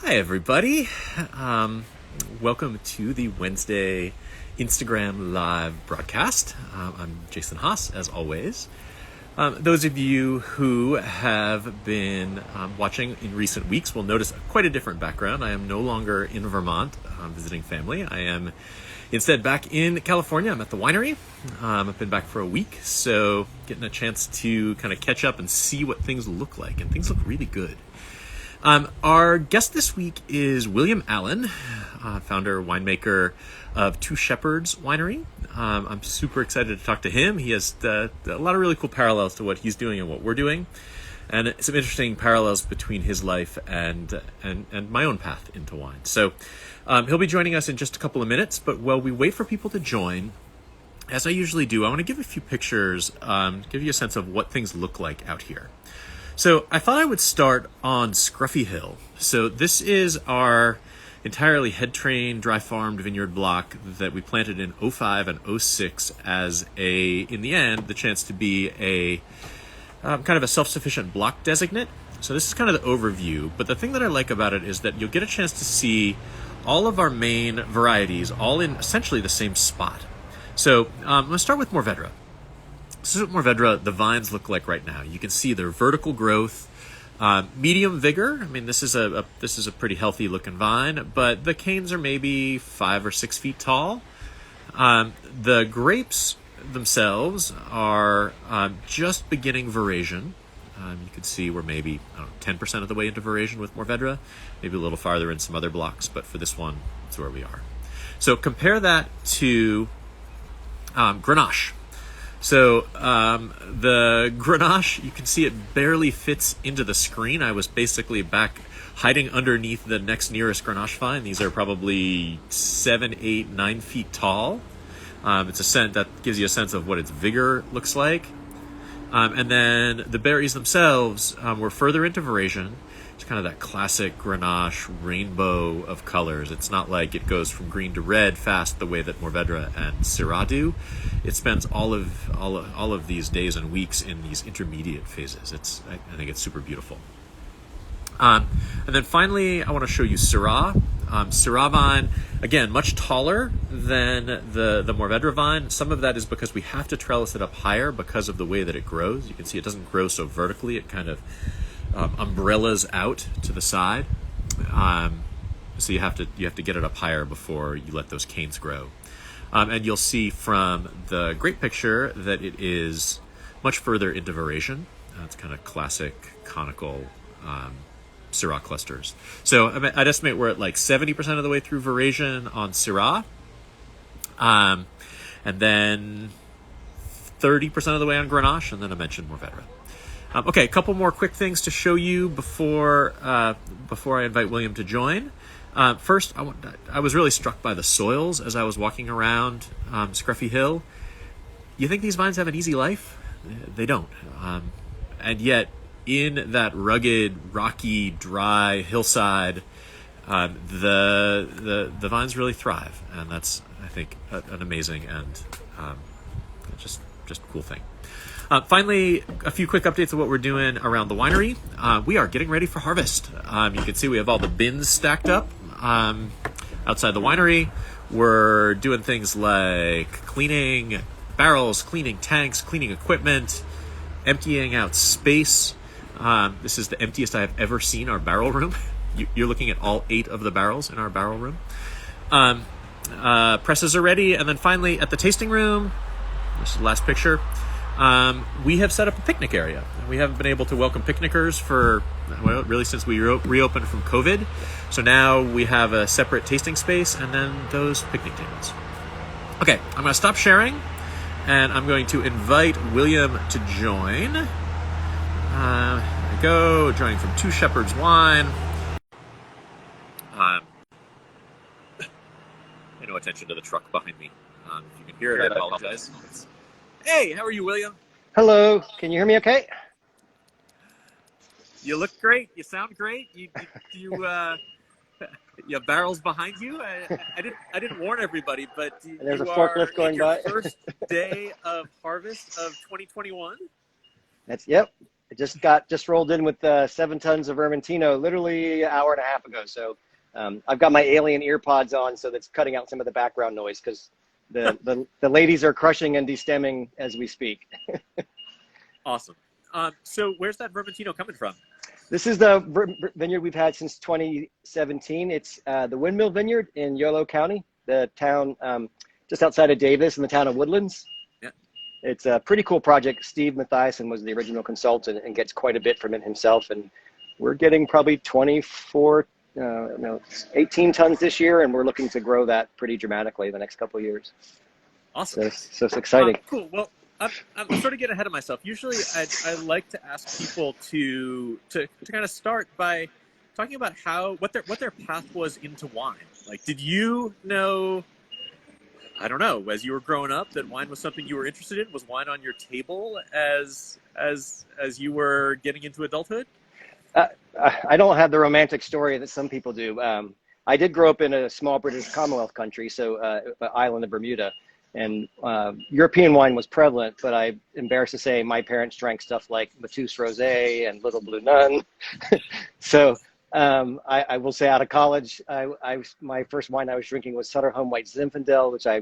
Hi, everybody. Welcome to the Wednesday Instagram Live broadcast. I'm Jason Haas, as always. Those of you who have been watching in recent weeks will notice quite a different background. I am no longer in Vermont visiting family. I am instead back in California. I'm at the winery. I've been back for a week, so getting a chance to kind of catch up and see what things look like, and things look really good. Our guest this week is William Allen, founder, winemaker of Two Shepherds Winery. I'm super excited to talk to him. He has a lot of really cool parallels to what he's doing and what we're doing, and some interesting parallels between his life and my own path into wine. So he'll be joining us in just a couple of minutes, but while we wait for people to join, as I usually do, I want to give a few pictures, give you a sense of what things look like out here. So I thought I would start on Scruffy Hill. So this is our entirely head-trained, dry-farmed vineyard block that we planted in 05 and 06 as in the end, the chance to be a kind of a self-sufficient block designate. So this is kind of the overview, but the thing that I like about it is that you'll get a chance to see all of our main varieties all in essentially the same spot. So I'm going to start with Mourvedre. This is what Mourvedre, the vines look like right now. You can see their vertical growth, medium vigor. I mean, this is a pretty healthy looking vine, but the canes are maybe 5 or 6 feet tall. The grapes themselves are just beginning veraison. You can see we're maybe 10% of the way into veraison with Mourvedre, maybe a little farther in some other blocks, but for this one, that's where we are. So compare that to Grenache. So the Grenache, you can see it barely fits into the screen. I was basically back hiding underneath the next nearest Grenache vine. These are probably 7, 8, 9 feet tall. It's a scent that gives you a sense of what its vigor looks like. And then the berries themselves were further into veraison. It's kind of that classic Grenache rainbow of colors. It's not like it goes from green to red fast the way that Mourvedre and Syrah do. It spends all of these days and weeks in these intermediate phases. I think it's super beautiful. And then finally, I want to show you Syrah. Syrah vine, again, much taller than the Mourvedre vine. Some of that is because we have to trellis it up higher because of the way that it grows. You can see it doesn't grow so vertically. It kind of umbrellas out to the side. So you have to get it up higher before you let those canes grow. And you'll see from the grape picture that it is much further into veraison. It's kind of classic conical Syrah clusters. So I'd estimate we're at like 70% of the way through veraison on Syrah, and then 30% of the way on Grenache, and then I mentioned Mourvedre. Okay, a couple more quick things to show you before I invite William to join. First, I was really struck by the soils as I was walking around Scruffy Hill. You think these vines have an easy life? They don't. And yet, in that rugged, rocky, dry hillside, the vines really thrive, and that's, I think, an amazing and just cool thing. Finally, a few quick updates of what we're doing around the winery. We are getting ready for harvest. You can see we have all the bins stacked up outside the winery. We're doing things like cleaning barrels, cleaning tanks, cleaning equipment, emptying out space. This is the emptiest I have ever seen our barrel room. You're looking at all 8 of the barrels in our barrel room. Presses are ready. And then finally, at the tasting room, this is the last picture, we have set up a picnic area. We haven't been able to welcome picnickers really since we reopened from COVID. So now we have a separate tasting space and then those picnic tables. Okay, I'm going to stop sharing and I'm going to invite William to join. There we go, joining from Two Shepherds Wine. Pay no attention to the truck behind me. If you can hear it, I apologize. Hey, how are you, William? Hello. Can you hear me okay? You look great. You sound great. You have barrels behind you. I didn't warn everybody, but There's a forklift going your by. First day of harvest of 2021. Yep. just rolled in with 7 tons of Vermentino literally an hour and a half ago. So I've got my alien ear pods on, so that's cutting out some of the background noise because the ladies are crushing and destemming as we speak. Awesome. So where's that Vermentino coming from? This is the vineyard we've had since 2017. It's the Windmill Vineyard in Yolo County, the town just outside of Davis in the town of Woodlands. Yeah. It's a pretty cool project. Steve Mathiasen was the original consultant and gets quite a bit from it himself. And we're getting probably 18 tons this year, and we're looking to grow that pretty dramatically the next couple of years. Awesome. So it's exciting. Cool. Well, I'm sort of getting ahead of myself. Usually I like to ask people to kind of start by talking about what their path was into wine. Like, did you know, I don't know, as you were growing up, that wine was something you were interested in? Was wine on your table as you were getting into adulthood? I don't have the romantic story that some people do. I did grow up in a small British Commonwealth country, so the island of Bermuda. And European wine was prevalent, but I'm embarrassed to say my parents drank stuff like Mateus Rosé and Little Blue Nun. So I will say out of college, my first wine I was drinking was Sutter Home White Zinfandel, which I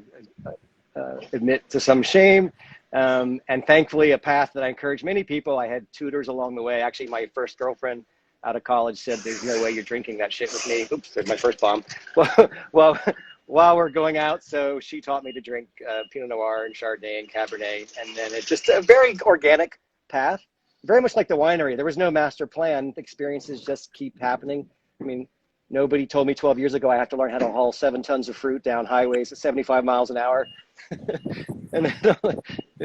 admit to some shame. And thankfully, a path that I encourage many people. I had tutors along the way. Actually, my first girlfriend out of college said, "There's no way you're drinking that shit with me." Oops, there's my first bomb. Well, while we're going out, so she taught me to drink Pinot Noir and Chardonnay and Cabernet, and then it's just a very organic path, very much like the winery. There was no master plan. Experiences just keep happening. I mean, nobody told me 12 years ago I have to learn how to haul 7 tons of fruit down highways at 75 miles an hour. And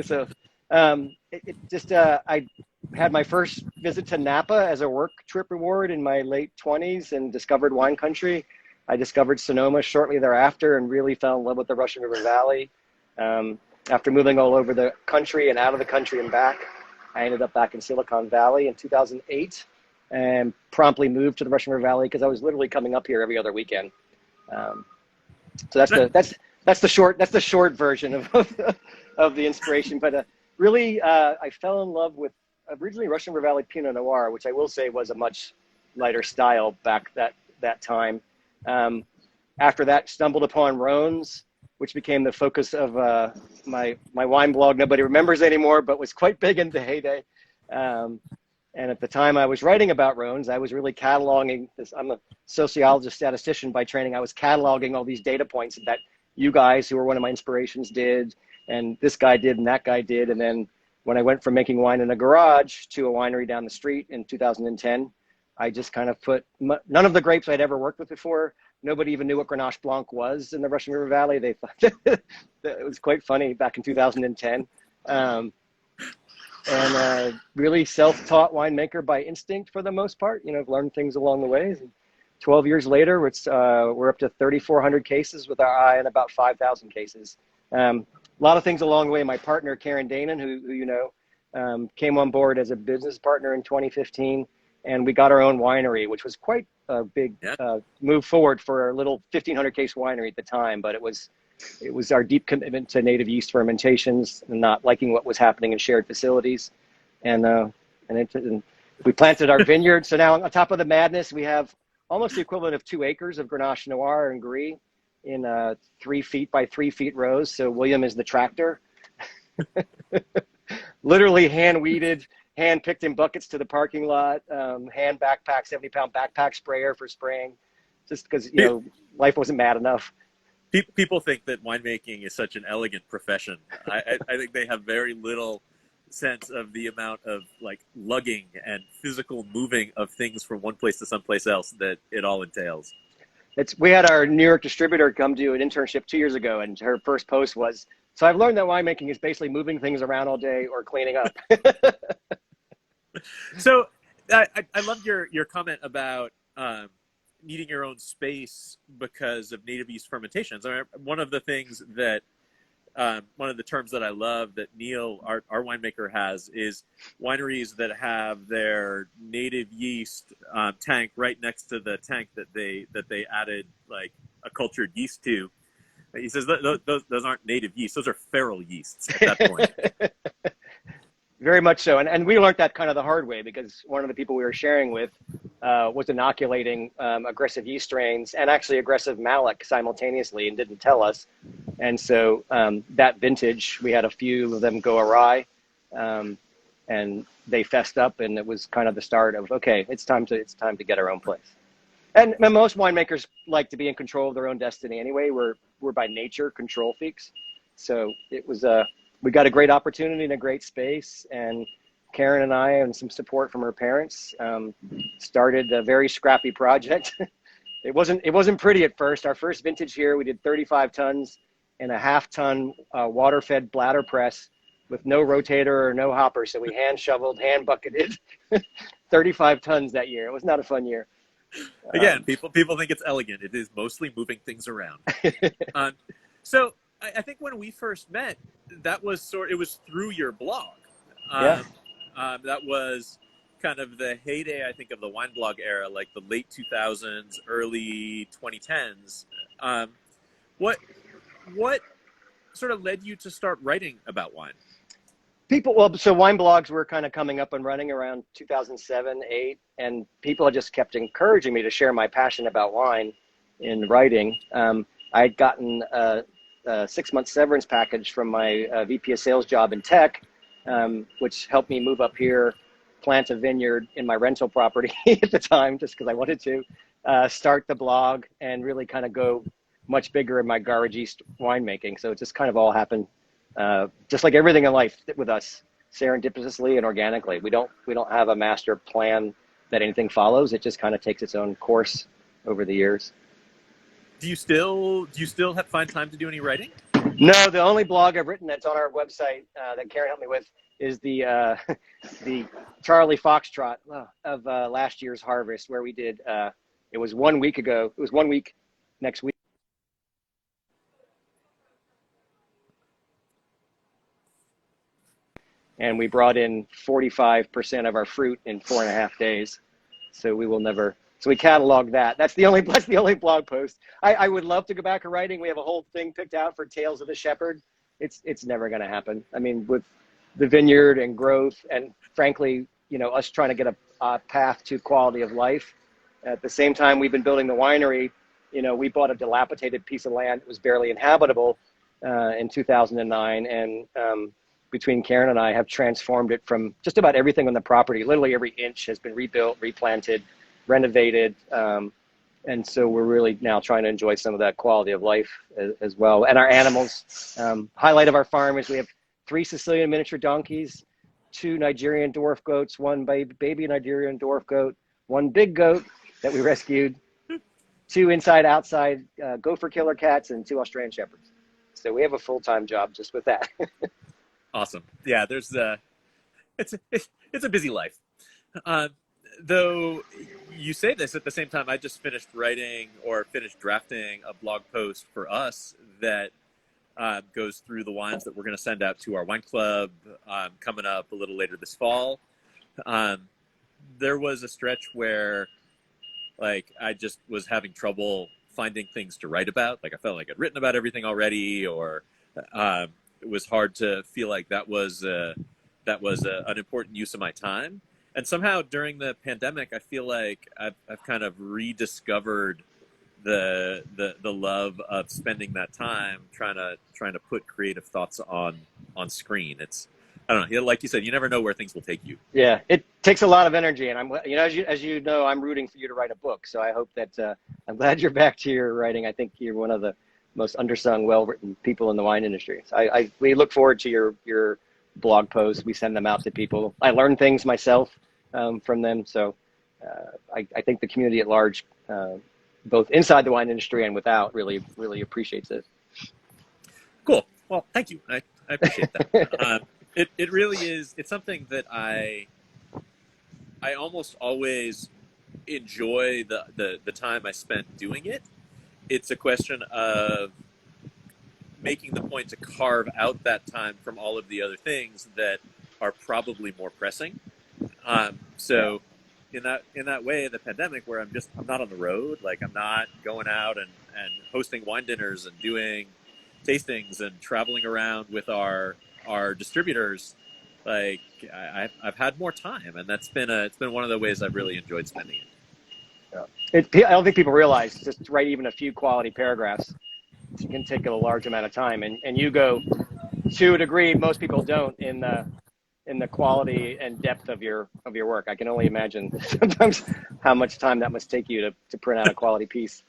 so I had my first visit to Napa as a work trip reward in my late 20s and discovered wine country. I discovered Sonoma shortly thereafter and really fell in love with the Russian River Valley. After moving all over the country and out of the country and back, I ended up back in Silicon Valley in 2008 and promptly moved to the Russian River Valley because I was literally coming up here every other weekend. So that's the short version of the inspiration. But really, I fell in love with originally Russian River Valley Pinot Noir, which I will say was a much lighter style back that time. After that, stumbled upon Rhone's, which became the focus of my wine blog. Nobody remembers anymore, but was quite big in the heyday. And at the time I was writing about Rhone's, I was really cataloging this. I'm a sociologist, statistician by training. I was cataloging all these data points that you guys, who were one of my inspirations, did, and this guy did, and that guy did. And then when I went from making wine in a garage to a winery down the street in 2010, I just kind of put none of the grapes I'd ever worked with before. Nobody even knew what Grenache Blanc was in the Russian River Valley. They thought that it was quite funny back in 2010. And really self-taught winemaker by instinct for the most part. You know, I've learned things along the way. 12 years later, we're up to 3,400 cases with our eye on about 5,000 cases. A lot of things along the way. My partner, Karen Danon, who you know, came on board as a business partner in 2015. And we got our own winery, which was quite a big move forward for a little 1,500 case winery at the time. But it was our deep commitment to native yeast fermentations and not liking what was happening in shared facilities. And we planted our vineyard. So now on top of the madness, we have almost the equivalent of 2 acres of Grenache Noir and Gris in 3 feet by 3 feet rows. So William is the tractor, literally hand weeded, hand picked in buckets to the parking lot, hand backpack, 70-pound backpack sprayer for spraying, just because, you know, life wasn't mad enough. People think that winemaking is such an elegant profession. I think they have very little sense of the amount of like lugging and physical moving of things from one place to someplace else that it all entails. We had our New York distributor come do an internship 2 years ago, and her first post was, "So I've learned that winemaking is basically moving things around all day or cleaning up." So I loved your comment about needing your own space because of native yeast fermentations. I mean, one of the things that one of the terms that I love that Neil, our winemaker, has is wineries that have their native yeast tank right next to the tank that they added like a cultured yeast to. He says those aren't native yeast; those are feral yeasts at that point. Very much so. And we learned that kind of the hard way because one of the people we were sharing with was inoculating aggressive yeast strains and actually aggressive malic simultaneously and didn't tell us. And so that vintage, we had a few of them go awry and they fessed up, and it was kind of the start of, okay, it's time to get our own place. And most winemakers like to be in control of their own destiny anyway. We're by nature control freaks. So it was we got a great opportunity in a great space, and Karen and I, and some support from her parents, started a very scrappy project. It wasn't pretty at first. Our first vintage here, we did 35 tons in a half-ton water-fed bladder press with no rotator or no hopper. So we hand shoveled, hand bucketed 35 tons that year. It was not a fun year. Again, people think it's elegant. It is mostly moving things around. So I think when we first met, it was through your blog. Yeah. That was kind of the heyday, I think, of the wine blog era, like the late 2000s, early 2010s. What sort of led you to start writing about wine? So wine blogs were kind of coming up and running around 2007, 8, and people just kept encouraging me to share my passion about wine in writing. I'd gotten a 6-month severance package from my VP of sales job in tech, which helped me move up here, plant a vineyard in my rental property at the time, just because I wanted to, start the blog and really kind of go much bigger in my garagiste winemaking. So it just kind of all happened. Just like everything in life with us, serendipitously and organically. We don't have a master plan that anything follows. It just kind of takes its own course over the years. Do you still find time to do any writing? No, the only blog I've written that's on our website that Karen helped me with is the Charlie Foxtrot of last year's harvest, where we did. It was 1 week ago. It was 1 week next week. And we brought in 45% of our fruit in 4.5 days. So we will never. So we cataloged that. That's the only blog post. I would love to go back to writing. We have a whole thing picked out for Tales of the Shepherd. It's never going to happen. I mean, with the vineyard and growth, and frankly, us trying to get a path to quality of life. At the same time, we've been building the winery. We bought a dilapidated piece of land that was barely inhabitable in 2009, and between Karen and I have transformed it from just about everything on the property. Literally every inch has been rebuilt, replanted, renovated. And so we're really now trying to enjoy some of that quality of life as well. And our animals, highlight of our farm is we have 3 Sicilian miniature donkeys, 2 Nigerian dwarf goats, 1 baby Nigerian dwarf goat, 1 big goat that we rescued, 2 inside-outside gopher killer cats, and 2 Australian shepherds. So we have a full-time job just with that. Awesome. Yeah, there's it's a busy life. Though you say this at the same time, I just finished drafting a blog post for us that goes through the wines that we're going to send out to our wine club coming up a little later this fall. There was a stretch where, like, I just was having trouble finding things to write about. Like, I felt like I'd written about everything already, or it was hard to feel like that was an important use of my time. And somehow during the pandemic, I feel like I've kind of rediscovered the love of spending that time trying to put creative thoughts on screen. It's, I don't know, like you said, you never know where things will take you. Yeah, it takes a lot of energy, and as you know, I'm rooting for you to write a book. So I hope that I'm glad you're back to your writing. I think you're one of the most undersung, well-written people in the wine industry. So we look forward to your blog posts. We send them out to people. I learn things myself from them. So I think the community at large, both inside the wine industry and without, really, really appreciates it. Cool. Well, thank you. I appreciate that. It really is. It's something that I almost always enjoy the time I spent doing it. It's a question of making the point to carve out that time from all of the other things that are probably more pressing. So in that way, the pandemic, where I'm not on the road, like I'm not going out and hosting wine dinners and doing tastings and traveling around with our distributors, like I've had more time, and it's been one of the ways I've really enjoyed spending it. I don't think people realize just to write even a few quality paragraphs can take a large amount of time, and you go to a degree most people don't in the quality and depth of your work. I can only imagine sometimes how much time that must take you to print out a quality piece.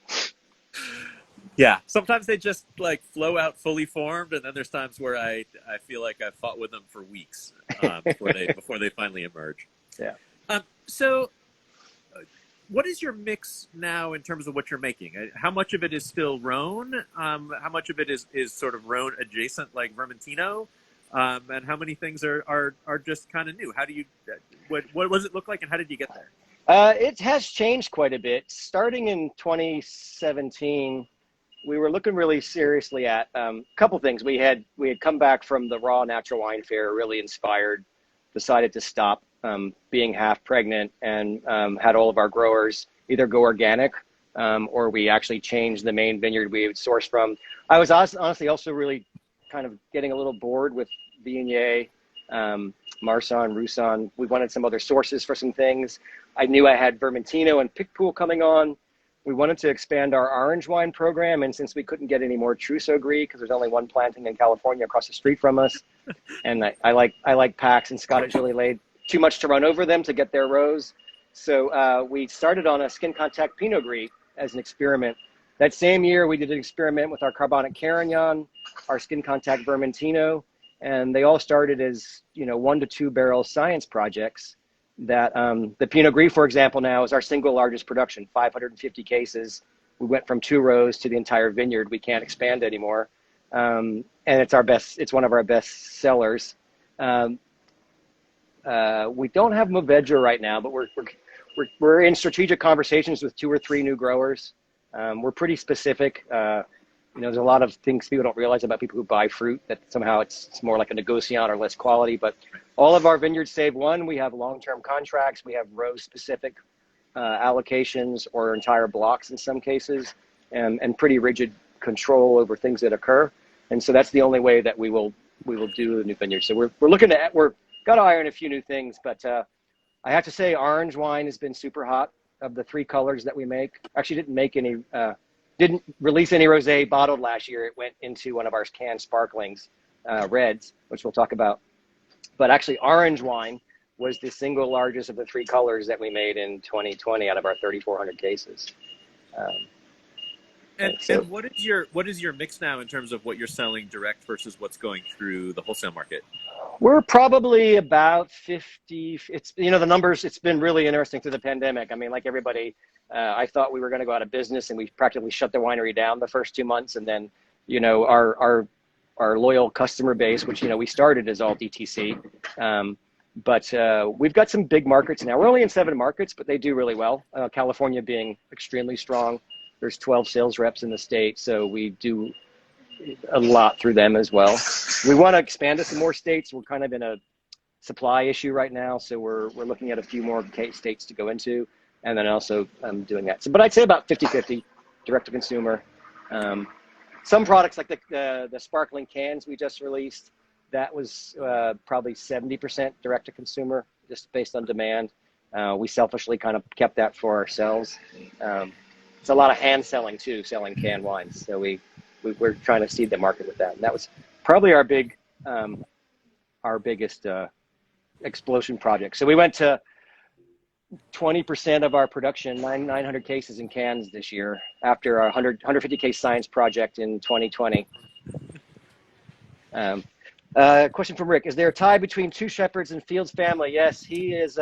Yeah, sometimes they just like flow out fully formed, and then there's times where I feel like I've fought with them for weeks before they finally emerge. Yeah. So, what is your mix now in terms of what you're making? How much of it is still Rhone? How much of it is sort of Rhone adjacent, like Vermentino? And how many things are just kind of new? How do you what does it look like, and how did you get there? It has changed quite a bit. Starting in 2017, we were looking really seriously at a couple things. We had come back from the Raw Natural Wine Fair, really inspired, decided to stop being half pregnant, and had all of our growers either go organic or we actually changed the main vineyard we would source from. I was honestly also really kind of getting a little bored with Viognier, Marsanne, Roussanne. We wanted some other sources for some things. I knew I had Vermentino and Picpoul coming on. We wanted to expand our orange wine program, and since we couldn't get any more Trousseau Gris because there's only one planting in California across the street from us, and I like Pax and Scottish Lily Laid too much to run over them to get their rows. So we started on a skin contact Pinot Gris as an experiment. That same year, we did an experiment with our Carbonic Carignan, our skin contact Vermentino, and they all started as 1 to 2 barrel science projects. That the Pinot Gris, for example, now is our single largest production, 550 cases. We went from 2 rows to the entire vineyard. We can't expand anymore, and it's our best. It's one of our best sellers. We don't have Mourvedre right now, but we're in strategic conversations with 2 or 3 new growers. We're pretty specific. There's a lot of things people don't realize about people who buy fruit, that somehow it's more like a negociant or less quality. But all of our vineyards, save one, we have long-term contracts. We have row-specific allocations or entire blocks in some cases, and pretty rigid control over things that occur. And so that's the only way that we will do the new vineyard. So we're looking to got to iron a few new things, but I have to say orange wine has been super hot. Of the 3 colors that we make, actually didn't release any rosé bottled last year. It went into one of our canned sparklings, reds, which we'll talk about. But actually, orange wine was the single largest of the 3 colors that we made in 2020 out of our 3,400 cases. And what is your mix now in terms of what you're selling direct versus what's going through the wholesale market? We're probably about 50. It's the numbers. It's been really interesting through the pandemic. I mean, like everybody, I thought we were going to go out of business, and we practically shut the winery down the first 2 months. And then, our loyal customer base, which we started as all DTC, but we've got some big markets now. We're only in 7 markets, but they do really well. California being extremely strong. There's 12 sales reps in the state, so we do a lot through them as well. We want to expand to some more states. We're kind of in a supply issue right now, so we're looking at a few more states to go into, and then also doing that. So, but I'd say about 50-50 direct to consumer. Some products like the sparkling cans we just released, that was probably 70% direct to consumer, just based on demand. We selfishly kind of kept that for ourselves. It's a lot of hand selling too, selling canned wines. So we're trying to seed the market with that. And that was probably our biggest explosion project. So we went to 20% of our production, 900 cases in cans this year, after our 150 case science project in 2020. Question from Rick: is there a tie between Two Shepherds and Fields family? Yes, he is.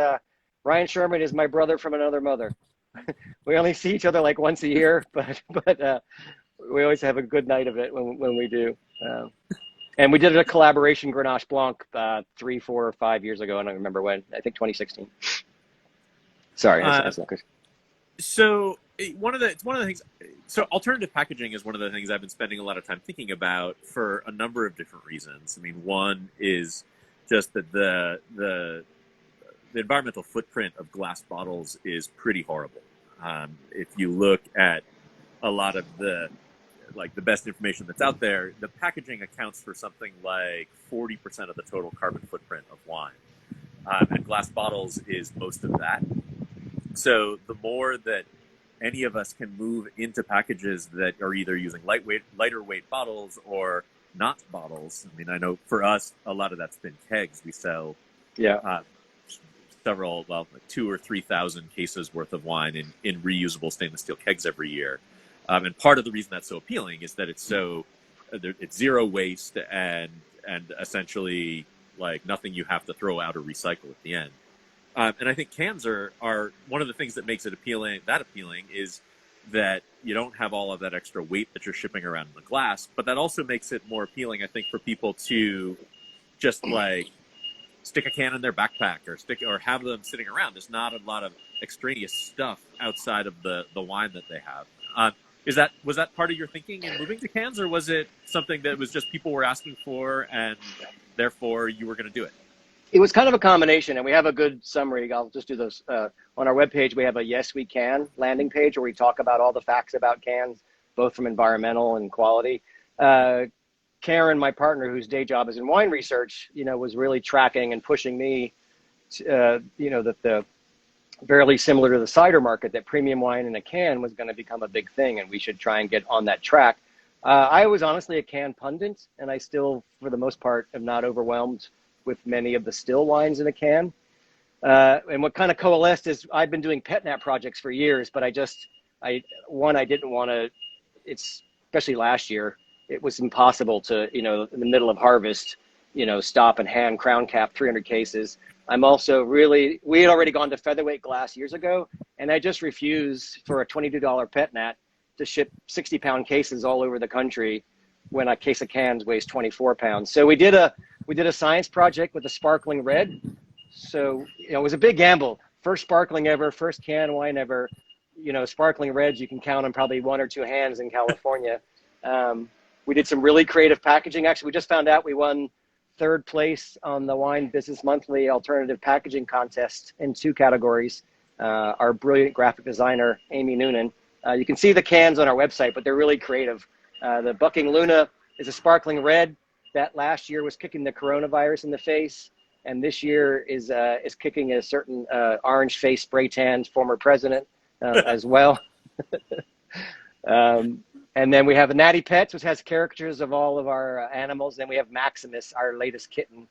Ryan Sherman is my brother from another mother. We only see each other like once a year, but we always have a good night of it when we do. And we did a collaboration Grenache Blanc 3, 4, or 5 years ago. I don't remember when. I think 2016. Sorry, that's not good. So one of the things. So alternative packaging is one of the things I've been spending a lot of time thinking about for a number of different reasons. I mean, one is just that the environmental footprint of glass bottles is pretty horrible. If you look at a lot of the like the best information that's out there, the packaging accounts for something like 40% of the total carbon footprint of wine. And glass bottles is most of that. So the more that any of us can move into packages that are either using lighter weight bottles or not bottles. I mean, I know for us, a lot of that's been kegs. We sell several, 2,000 or 3,000 cases worth of wine in reusable stainless steel kegs every year. And part of the reason that's so appealing is that it's zero waste and essentially like nothing you have to throw out or recycle at the end. And I think cans are one of the things that makes it appealing is that you don't have all of that extra weight that you're shipping around in the glass, but that also makes it more appealing, I think, for people to just like stick a can in their backpack or have them sitting around. There's not a lot of extraneous stuff outside of the wine that they have. Was that part of your thinking in moving to cans, or was it something that was just people were asking for and therefore you were going to do it? It was kind of a combination, and we have a good summary. I'll just do those. On our webpage, we have a Yes We Can landing page where we talk about all the facts about cans, both from environmental and quality. Karen, my partner, whose day job is in wine research, was really tracking and pushing me, that the fairly similar to the cider market, that premium wine in a can was going to become a big thing, and we should try and get on that track. I was honestly a can pundit, and I still, for the most part, am not overwhelmed with many of the still wines in a can. And what kind of coalesced is I've been doing pet nap projects for years, but I didn't want to, especially last year, it was impossible to, in the middle of harvest, stop and hand crown cap 300 cases. I'm also we had already gone to featherweight glass years ago, and I just refuse for a $22 pet nat to ship 60-pound cases all over the country when a case of cans weighs 24 pounds. So we did a science project with a sparkling red. So, it was a big gamble. First sparkling ever, first can wine ever. Sparkling reds, you can count on probably one or two hands in California. We did some really creative packaging. Actually, we just found out we won third place on the Wine Business Monthly Alternative Packaging Contest in 2 categories. Our brilliant graphic designer, Amy Noonan. You can see the cans on our website, but they're really creative. The Bucking Luna is a sparkling red that last year was kicking the coronavirus in the face, and this year is kicking a certain orange face spray tanned former president as well. And then we have Natty Pets, which has caricatures of all of our animals. Then we have Maximus, our latest kitten.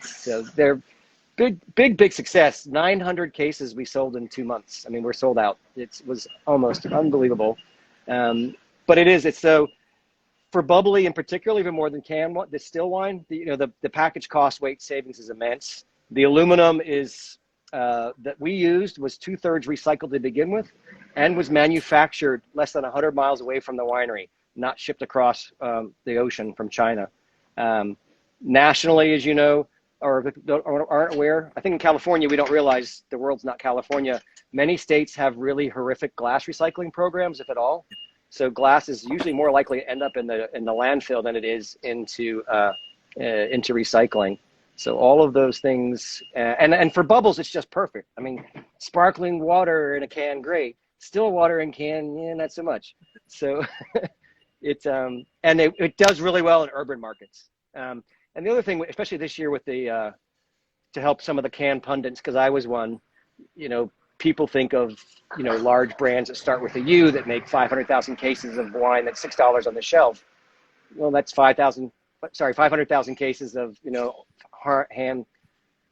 So they're big success. 900 cases we sold in 2 months. I mean, we're sold out. It was almost unbelievable. But it's so, for bubbly in particular, even more than the still wine, the package cost weight savings is immense. The aluminum that we used was 2/3 recycled to begin with, and was manufactured less than 100 miles away from the winery, not shipped across the ocean from China. Nationally, as you know, or aren't aware, I think in California, we don't realize the world's not California. Many states have really horrific glass recycling programs, if at all. So glass is usually more likely to end up in the landfill than it is into recycling. So all of those things, and for bubbles, it's just perfect. I mean, sparkling water in a can, great. Still water in can, not so much. So it does really well in urban markets. And the other thing, especially this year with to help some of the can pundits, because I was one, people think of, large brands that start with a U that make 500,000 cases of wine that's $6 on the shelf. Well, that's 500,000 cases of,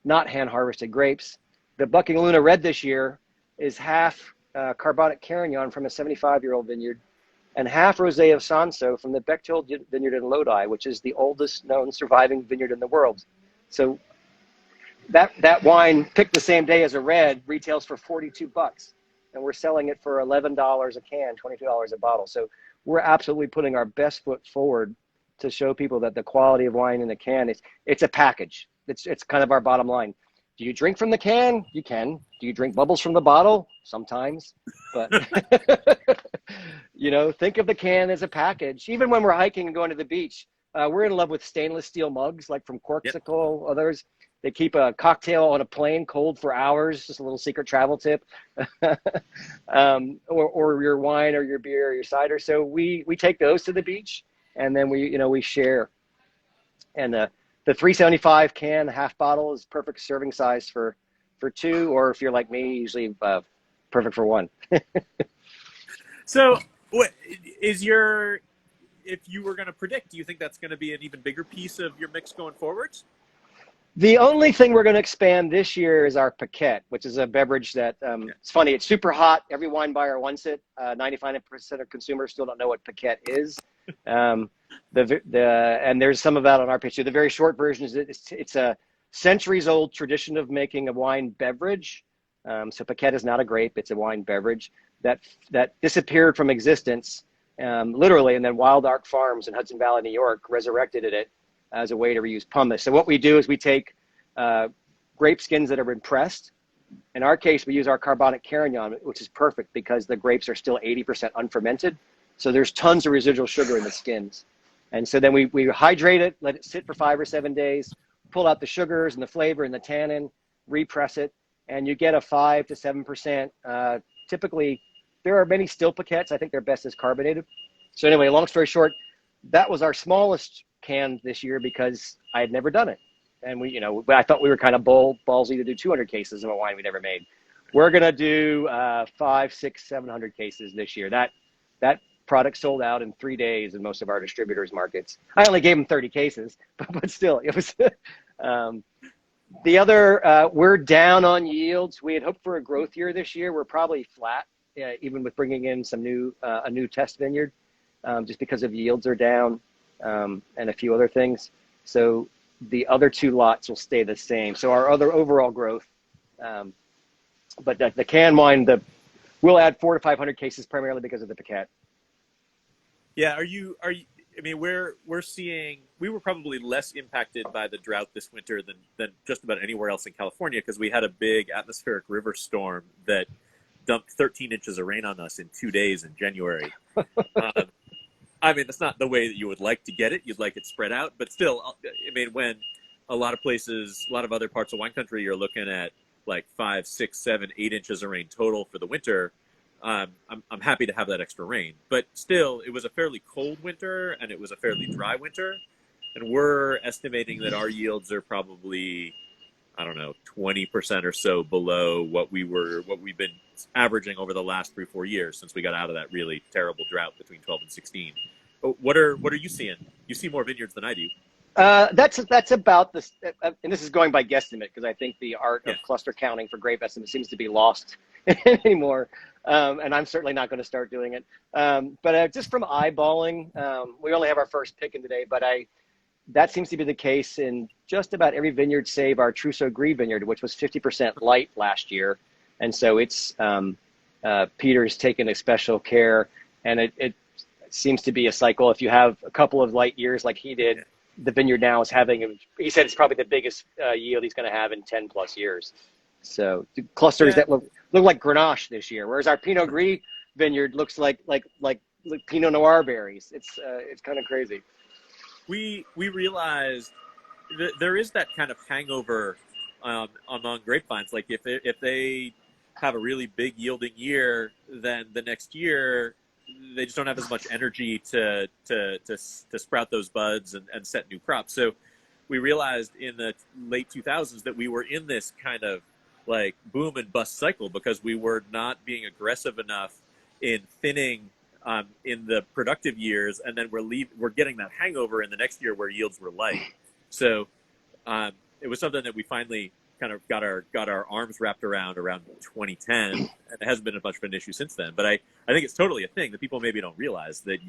not hand harvested grapes. The Bucking Luna Red this year is half Carbonic Carignan from a 75-year-old vineyard, and half Rosé of Sanso from the Bechtel vineyard in Lodi, which is the oldest known surviving vineyard in the world. So that wine picked the same day as a red retails for $42, and we're selling it for $11 a can, $22 a bottle. So we're absolutely putting our best foot forward to show people that the quality of wine in a can it's a package. It's kind of our bottom line. Do you drink from the can? You can. Do you drink bubbles from the bottle? Sometimes. But, think of the can as a package. Even when we're hiking and going to the beach, we're in love with stainless steel mugs, like from Corksicle, others. They keep a cocktail on a plane cold for hours. Just a little secret travel tip, or your wine or your beer or your cider. So we take those to the beach, and then we share. And the 375 can half bottle is perfect serving size for two, or if you're like me, usually perfect for one. So, what is your? If you were going to predict, do you think that's going to be an even bigger piece of your mix going forwards? The only thing we're going to expand this year is our piquette, which is a beverage that it's funny. It's super hot. Every wine buyer wants it. 95% of consumers still don't know what piquette is. And there's some of that on our pitch too. The very short version is it's a centuries-old tradition of making a wine beverage. So piquette is not a grape; it's a wine beverage that disappeared from existence, literally, and then Wild Ark Farms in Hudson Valley, New York, resurrected it as a way to reuse pumice. So what we do is we take grape skins that have been pressed. In our case, we use our carbonic carignan, which is perfect because the grapes are still 80% unfermented. So there's tons of residual sugar in the skins. And so then we hydrate it, let it sit for 5 or 7 days, pull out the sugars and the flavor and the tannin, repress it, and you get a 5 to 7%. Typically, there are many still piquettes. I think their best is carbonated. So anyway, long story short, that was our smallest can this year because I had never done it. And I thought we were kind of ballsy to do 200 cases of a wine we never made. We're going to do 500, 600, 700 cases this year. That product sold out in 3 days in most of our distributors markets. I only gave them 30 cases, but still it was, the other, we're down on yields. We had hoped for a growth year this year. We're probably flat, even with bringing in a new test vineyard, just because of yields are down. And a few other things. So the other two lots will stay the same. So our other overall growth, but the can wine, we'll add 400 to 500 cases primarily because of the piquette. Yeah. Are you, I mean, we're seeing, we were probably less impacted by the drought this winter than just about anywhere else in California, because we had a big atmospheric river storm that dumped 13 inches of rain on us in 2 days in January. I mean, that's not the way that you would like to get it. You'd like it spread out, but still, I mean, when a lot of places, a lot of other parts of wine country, you're looking at like 5, 6, 7, 8 inches of rain total for the winter. I'm happy to have that extra rain, but still, it was a fairly cold winter and it was a fairly dry winter, and we're estimating that our yields are probably, I don't know, 20% or so below what we've been averaging over the last 3-4 years since we got out of that really terrible drought between 12 and 16. What are you seeing? You see more vineyards than I do. That's about this, and this is going by guesstimate because I think the art of cluster counting for grape estimate seems to be lost anymore, and I'm certainly not going to start doing it. But just from eyeballing, we only have our first pick in today, but that seems to be the case in just about every vineyard save our Trousseau Gris vineyard, which was 50% light last year. And so it's Peter's taken a special care, and it seems to be a cycle. If you have a couple of light years like he did, the vineyard now is having, he said it's probably the biggest yield he's going to have in 10 plus years. So clusters that look like Grenache this year, whereas our Pinot Gris vineyard looks like Pinot Noir berries. It's kind of crazy. We realized that there is that kind of hangover among grapevines. Like if they have a really big yielding year, then the next year they just don't have as much energy to sprout those buds and set new crops. So we realized in the late 2000s that we were in this kind of like boom and bust cycle because we were not being aggressive enough in thinning in the productive years, and then we're getting that hangover in the next year where yields were light. So it was something that we finally kind of got our arms wrapped around 2010, and it hasn't been much of an issue since then. But I think it's totally a thing that people maybe don't realize, that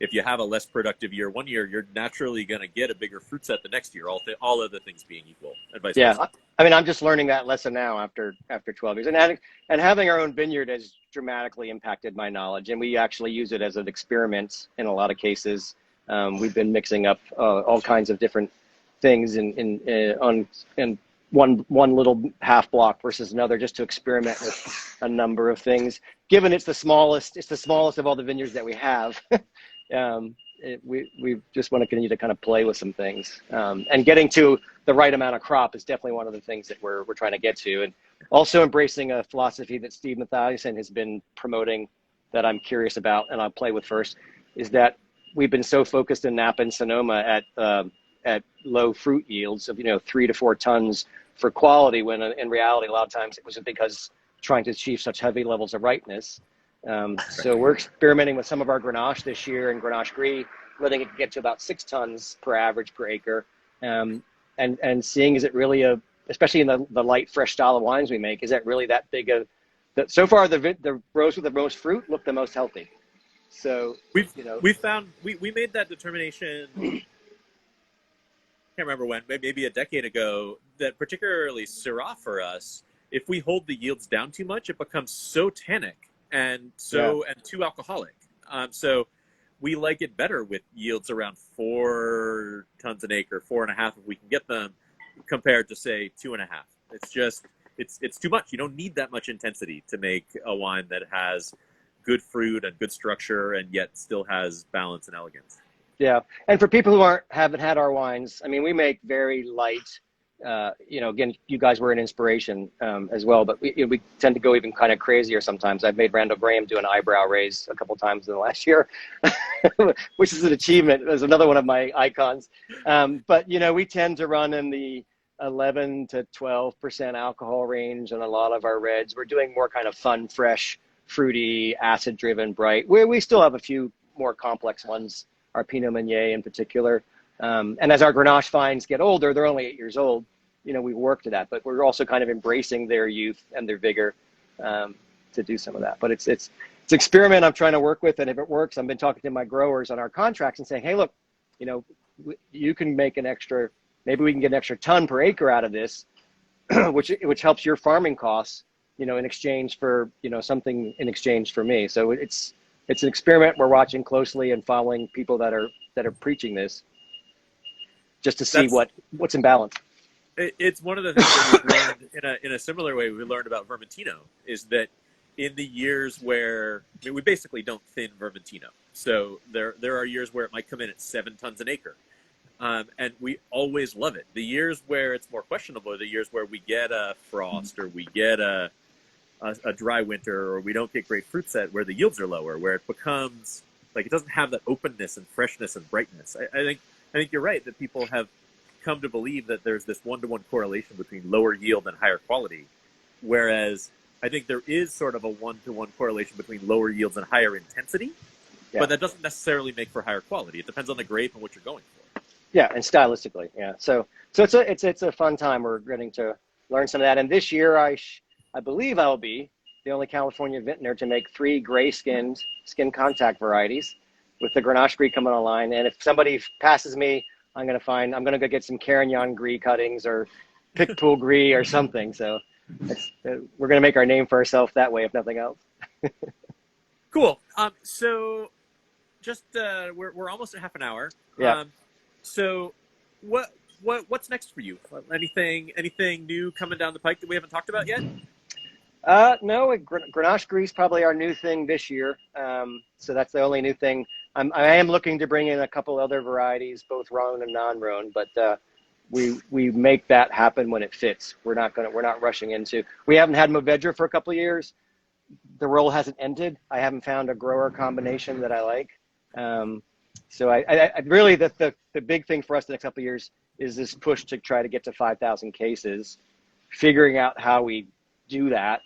if you have a less productive year one year, you're naturally going to get a bigger fruit set the next year, all other things being equal, and vice versa. I mean, I'm just learning that lesson now after 12 years, and having our own vineyard has dramatically impacted my knowledge, and we actually use it as an experiment in a lot of cases. We've been mixing up all kinds of different things in one little half block versus another, just to experiment with a number of things. Given it's the smallest of all the vineyards that we have, we just want to continue to kind of play with some things, and getting to the right amount of crop is definitely one of the things that we're trying to get to, and also embracing a philosophy that Steve Mathiasen has been promoting that I'm curious about and I'll play with first, is that we've been so focused in Napa and Sonoma at low fruit yields of 3 to 4 tons for quality, when in reality a lot of times it was because trying to achieve such heavy levels of ripeness. So we're experimenting with some of our Grenache this year in Grenache Gris, letting it get to about 6 tons per average per acre, and seeing, is it really especially in the light fresh style of wines we make, is that really that big of so far the rows with the most fruit look the most healthy. So we made that determination. Can't remember when, maybe a decade ago, that particularly Syrah for us, if we hold the yields down too much, it becomes so tannic and too alcoholic. So we like it better with yields around 4 tons an acre, 4.5 if we can get them, compared to say 2.5. It's just it's too much. You don't need that much intensity to make a wine that has good fruit and good structure and yet still has balance and elegance. Yeah, and for people who haven't had our wines, I mean, we make very light. Again, you guys were an inspiration as well, but we tend to go even kind of crazier sometimes. I've made Randall Graham do an eyebrow raise a couple times in the last year, which is an achievement. It was another one of my icons. But we tend to run in the 11 to 12% alcohol range on a lot of our reds. We're doing more kind of fun, fresh, fruity, acid-driven, bright. Where we still have a few more complex ones, our Pinot Meunier in particular. And as our Grenache vines get older, they're only 8 years old. We work to that, but we're also kind of embracing their youth and their vigor to do some of that. But it's an experiment I'm trying to work with, and if it works, I've been talking to my growers on our contracts and saying, hey, look, you can make maybe we can get an extra ton per acre out of this, which helps your farming costs, in exchange for something in exchange for me. So it's an experiment we're watching closely and following people that are preaching this, just to see what's in balance. It's one of the things that we've learned in a similar way we learned about Vermentino, is that in the years where we basically don't thin Vermentino. So there are years where it might come in at 7 tons an acre. And we always love it. The years where it's more questionable are the years where we get a frost or we get a dry winter, or we don't get great fruit set, where the yields are lower, where it becomes like it doesn't have that openness and freshness and brightness. I think you're right that people have come to believe that there's this one-to-one correlation between lower yield and higher quality, whereas I think there is sort of a one-to-one correlation between lower yields and higher intensity, but that doesn't necessarily make for higher quality. It depends on the grape and what you're going for. Yeah, and stylistically, yeah. So it's a fun time. We're getting to learn some of that, and this year I believe I'll be the only California vintner to make 3 gray-skinned skin contact varieties, with the Grenache Gris coming online. And if somebody passes me, I'm gonna go get some Carignan Gris cuttings or Picpoul Gris or something. So we're gonna make our name for ourselves that way, if nothing else. Cool. So just we're almost at half an hour. Yeah. So what's next for you? Anything new coming down the pike that we haven't talked about yet? No, Grenache Gris is probably our new thing this year. So that's the only new thing. I am looking to bring in a couple other varieties, both Rhone and non-Rhone, but we make that happen when it fits. We're not rushing into. We haven't had Mourvedre for a couple of years. The roll hasn't ended. I haven't found a grower combination that I like. So I really the big thing for us the next couple of years is this push to try to get to 5,000 cases, figuring out how we do that,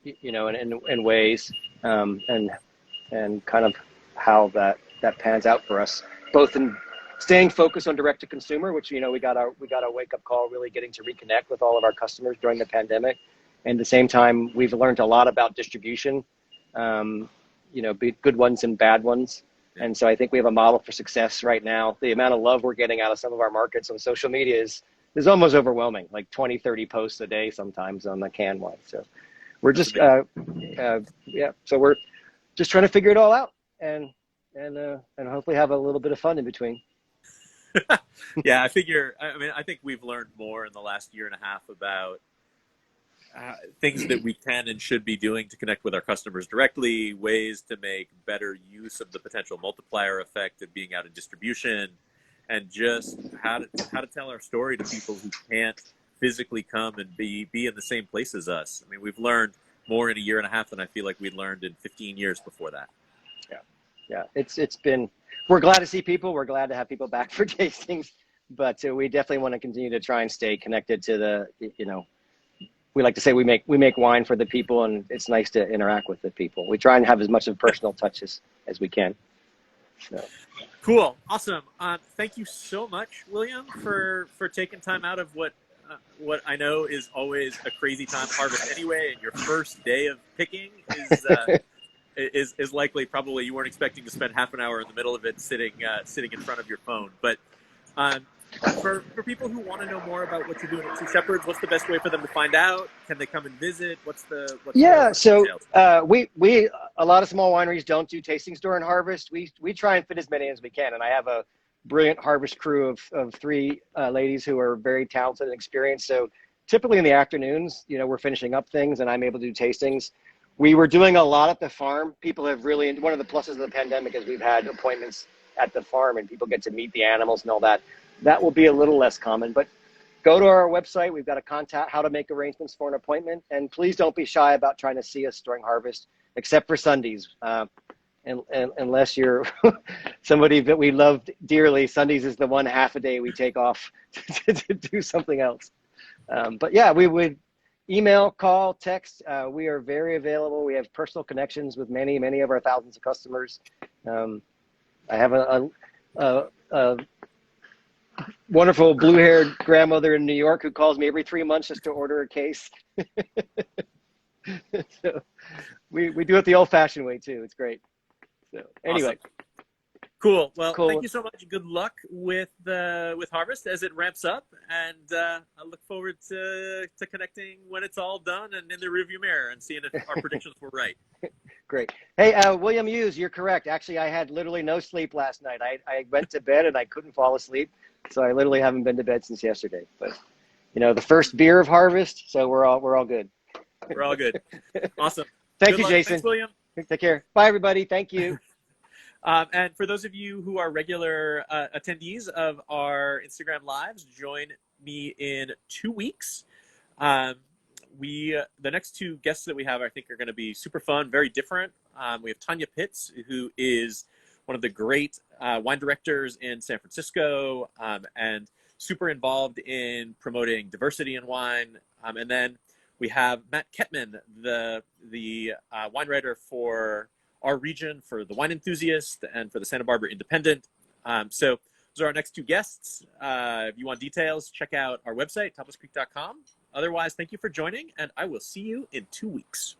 in ways, and kind of how that pans out for us, both in staying focused on direct to consumer, which we got our wake up call, really getting to reconnect with all of our customers during the pandemic, and at the same time we've learned a lot about distribution, good ones and bad ones. And so I think we have a model for success right now. The amount of love we're getting out of some of our markets on social media is almost overwhelming, like 20, 30 posts a day sometimes on the can wine. So we're just, so we're just trying to figure it all out and hopefully have a little bit of fun in between. Yeah, I think we've learned more in the last year and a half about things that we can and should be doing to connect with our customers directly, ways to make better use of the potential multiplier effect of being out in distribution, and just how to tell our story to people who can't physically come and be in the same place as us. I mean, we've learned more in a year and a half than I feel like we learned in 15 years before that. Yeah. It's been, we're glad to see people. We're glad to have people back for tastings, but we definitely want to continue to try and stay connected to the, we like to say we make wine for the people, and it's nice to interact with the people. We try and have as much of personal touches as we can. So. Cool. Awesome. Thank you so much, William, for taking time out of what I know is always a crazy time harvest anyway, and your first day of picking is likely probably you weren't expecting to spend half an hour in the middle of it sitting in front of your phone. But for people who want to know more about what you're doing at Two Shepherds, what's the best way for them to find out? Can they come and visit? So we a lot of small wineries don't do tastings during harvest. We try and fit as many as we can, and I have a brilliant harvest crew of three ladies who are very talented and experienced. So typically in the afternoons, we're finishing up things, and I'm able to do tastings. We were doing a lot at the farm. People have really, one of the pluses of the pandemic is we've had appointments at the farm, and people get to meet the animals and all that. That will be a little less common, but go to our website. We've got a contact, how to make arrangements for an appointment. And please don't be shy about trying to see us during harvest, except for Sundays. And unless you're somebody that we love dearly, Sundays is the one half a day we take off to do something else. But yeah, we would email, call, text. We are very available. We have personal connections with many, many of our thousands of customers. I have a wonderful blue-haired grandmother in New York who calls me every 3 months just to order a case. So we do it the old-fashioned way too. It's great. So anyway. Awesome. Cool. Well, thank you so much. Good luck with harvest as it ramps up, and I look forward to connecting when it's all done and in the rearview mirror and seeing if our predictions were right. Great. Hey, William Hughes, you're correct. Actually, I had literally no sleep last night. I went to bed and I couldn't fall asleep, so I literally haven't been to bed since yesterday. But the first beer of harvest, so we're all good. We're all good. Awesome. Thank you, Jason. Thanks, William. Take care. Bye, everybody. Thank you. And for those of you who are regular attendees of our Instagram Lives, join me in 2 weeks. The next two guests that we have, I think, are going to be super fun, very different. We have Tanya Pitts, who is one of the great wine directors in San Francisco, and super involved in promoting diversity in wine. And then we have Matt Kettman, the wine writer for our region, for the Wine Enthusiast and for the Santa Barbara Independent. So those are our next two guests. If you want details, check out our website, tablascreek.com. Otherwise, thank you for joining, and I will see you in 2 weeks.